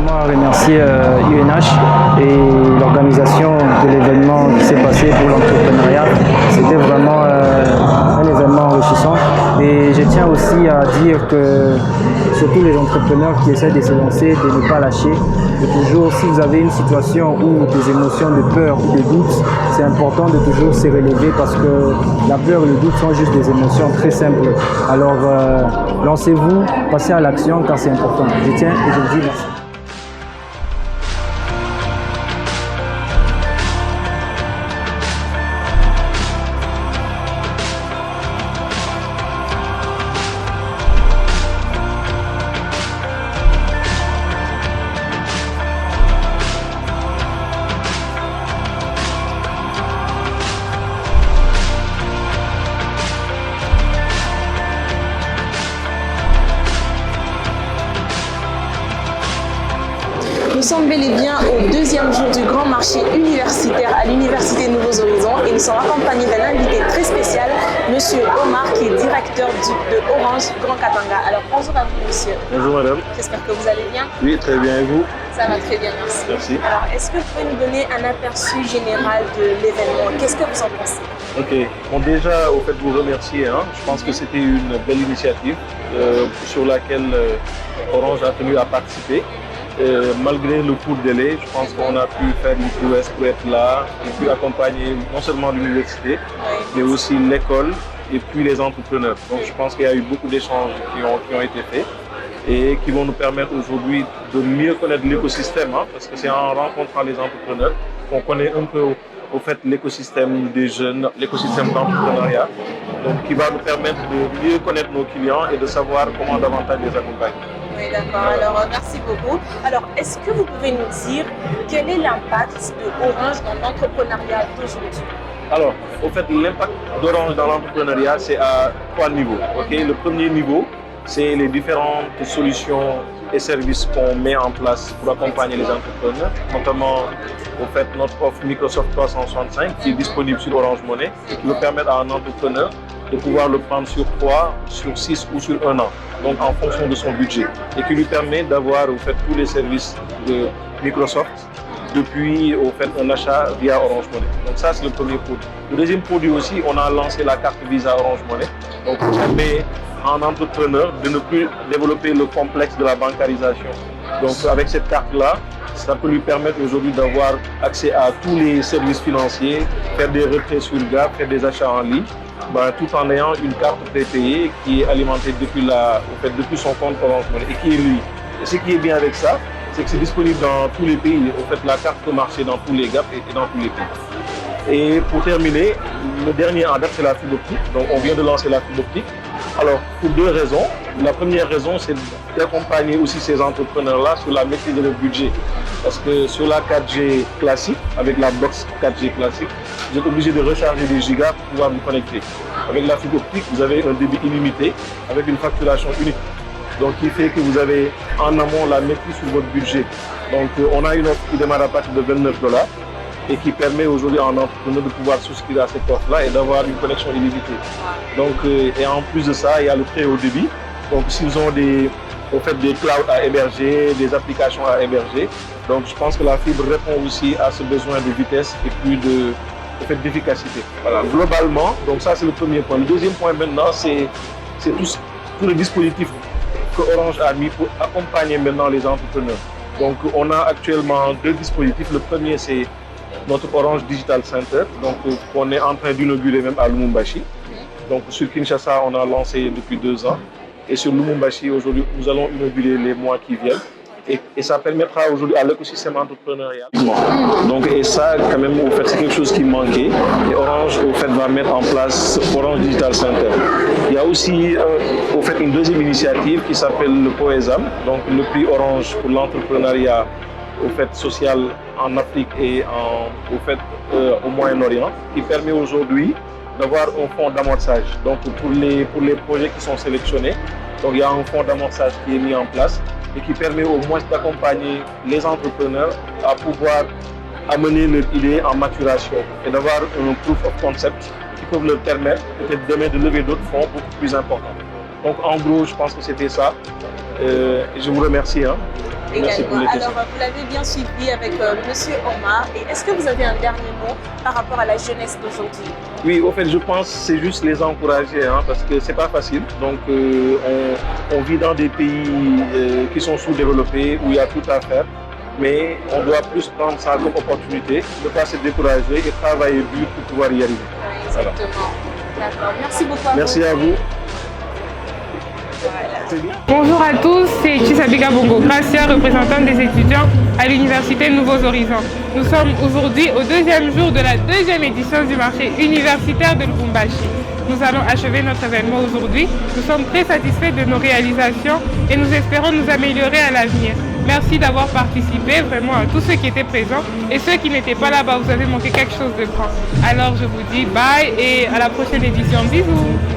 vraiment remercier UNH et l'organisation de l'événement qui s'est passé pour l'entrepreneuriat. C'était vraiment un événement enrichissant. Et je tiens aussi à dire que surtout les entrepreneurs qui essaient de se lancer, de ne pas lâcher. De toujours, si vous avez une situation où des émotions de peur ou de doute, c'est important de toujours se relever parce que la peur et le doute sont juste des émotions très simples. Alors, lancez-vous, passez à l'action car c'est important. Je tiens et je vous dis merci. Nous sommes bel et bien au deuxième jour du grand marché universitaire à l'Université Nouveaux Horizons et nous sommes accompagnés d'un invité très spécial, Monsieur Omar, qui est directeur de Orange Grand Katanga. Alors bonjour à vous, monsieur. Bonjour madame. J'espère que vous allez bien. Oui, très bien, et vous? Ça va très bien, merci. Merci. Alors, est-ce que vous pouvez nous donner un aperçu général de l'événement? Qu'est-ce que vous en pensez? Ok, bon déjà, au fait de vous remercier, hein. Je pense que c'était une belle initiative sur laquelle Orange a tenu à participer. Malgré le court délai, je pense qu'on a pu faire une prouesse pour être là et puis accompagner non seulement l'université, mais aussi l'école et puis les entrepreneurs. Donc je pense qu'il y a eu beaucoup d'échanges qui ont été faits et qui vont nous permettre aujourd'hui de mieux connaître l'écosystème, hein, parce que c'est en rencontrant les entrepreneurs qu'on connaît un peu au fait l'écosystème des jeunes, l'écosystème d'entrepreneuriat, donc qui va nous permettre de mieux connaître nos clients et de savoir comment davantage les accompagner. Oui, d'accord. Alors, merci beaucoup. Alors, est-ce que vous pouvez nous dire quel est l'impact de Orange dans l'entrepreneuriat d'aujourd'hui? Alors, au fait, l'impact d'Orange dans l'entrepreneuriat, c'est à 3 niveaux. Okay? Le premier niveau, c'est les différentes solutions et services qu'on met en place pour accompagner les entrepreneurs, notamment au fait notre offre Microsoft 365 qui est disponible sur Orange Money et qui va permettre à un entrepreneur de pouvoir le prendre sur 3, sur 6 ou sur 1 an, donc en fonction de son budget, et qui lui permet d'avoir au fait tous les services de Microsoft depuis au fait un achat via Orange Money. Donc ça c'est le premier produit. Le deuxième produit aussi, on a lancé la carte Visa Orange Money, donc qui permet à un entrepreneur de ne plus développer le complexe de la bancarisation. Donc avec cette carte-là, ça peut lui permettre aujourd'hui d'avoir accès à tous les services financiers, faire des retraits sur Gap, faire des achats en ligne, tout en ayant une carte prépayée qui est alimentée depuis son compte Orange Money et qui est lui. Et ce qui est bien avec ça, c'est que c'est disponible dans tous les pays. En fait, la carte peut marcher dans tous les gaps et dans tous les pays. Et pour terminer, le dernier en date, c'est la fibre optique. Donc, on vient de lancer la fibre optique. Alors, pour 2 raisons. La première raison, c'est d'accompagner aussi ces entrepreneurs-là sur la maîtrise de leur budget. Parce que sur la 4G classique, avec la box 4G classique, vous êtes obligé de recharger des gigas pour pouvoir vous connecter. Avec la fibre optique, vous avez un débit illimité avec une facturation unique. Donc, qui fait que vous avez en amont la maîtrise sur votre budget. Donc, on a une offre qui démarre à partir de $29 et qui permet aujourd'hui à un entrepreneur de pouvoir souscrire à cette offre-là et d'avoir une connexion illimitée. Donc, et en plus de ça, il y a le très haut débit. Donc, s'ils ont des clouds à héberger, des applications à héberger, donc je pense que la fibre répond aussi à ce besoin de vitesse et puis d'efficacité. Voilà, globalement, donc ça c'est le premier point. Le deuxième point maintenant, c'est tout le dispositif que Orange a mis pour accompagner maintenant les entrepreneurs. Donc on a actuellement 2 dispositifs. Le premier c'est notre Orange Digital Center, donc on est en train d'inaugurer même à Lumumbashi. Donc sur Kinshasa, on a lancé depuis 2 ans. Et sur Lumumbashi, aujourd'hui, nous allons inaugurer les mois qui viennent. Et ça permettra aujourd'hui à l'écosystème entrepreneurial. Donc, et ça, quand même, au fait, c'est quelque chose qui manquait. Et Orange, au fait, va mettre en place Orange Digital Center. Il y a aussi, au fait, une deuxième initiative qui s'appelle le POESAM, donc le prix Orange pour l'entrepreneuriat, au fait, social en Afrique et au Moyen-Orient, qui permet aujourd'hui d'avoir un fonds d'amorçage. Donc, pour les projets qui sont sélectionnés, donc il y a un fonds d'amorçage qui est mis en place et qui permet au moins d'accompagner les entrepreneurs à pouvoir amener leur idée en maturation et d'avoir un proof of concept qui peut leur permettre peut-être demain de lever d'autres fonds beaucoup plus importants. Donc en gros, je pense que c'était ça. Je vous remercie. Merci pour également. les questions. Alors, vous l'avez bien suivi avec Monsieur Omar. Et est-ce que vous avez un dernier mot par rapport à la jeunesse d'aujourd'hui? Oui, au fait, je pense que c'est juste les encourager, hein, parce que c'est pas facile. Donc, on vit dans des pays qui sont sous-développés, où il y a tout à faire. Mais on doit plus prendre ça comme opportunité, ne pas se décourager et travailler dur pour pouvoir y arriver. Oui, exactement. D'accord. Merci beaucoup. Merci à vous. Voilà. Bonjour à tous, c'est Chisabiga Bongo Gracia, représentante des étudiants à l'Université Nouveaux Horizons. Nous sommes aujourd'hui au deuxième jour de la deuxième édition du marché universitaire de Lubumbashi. Nous allons achever notre événement aujourd'hui. Nous sommes très satisfaits de nos réalisations et nous espérons nous améliorer à l'avenir. Merci d'avoir participé, vraiment à tous ceux qui étaient présents et ceux qui n'étaient pas là-bas, vous avez manqué quelque chose de grand. Alors je vous dis bye et à la prochaine édition. Bisous.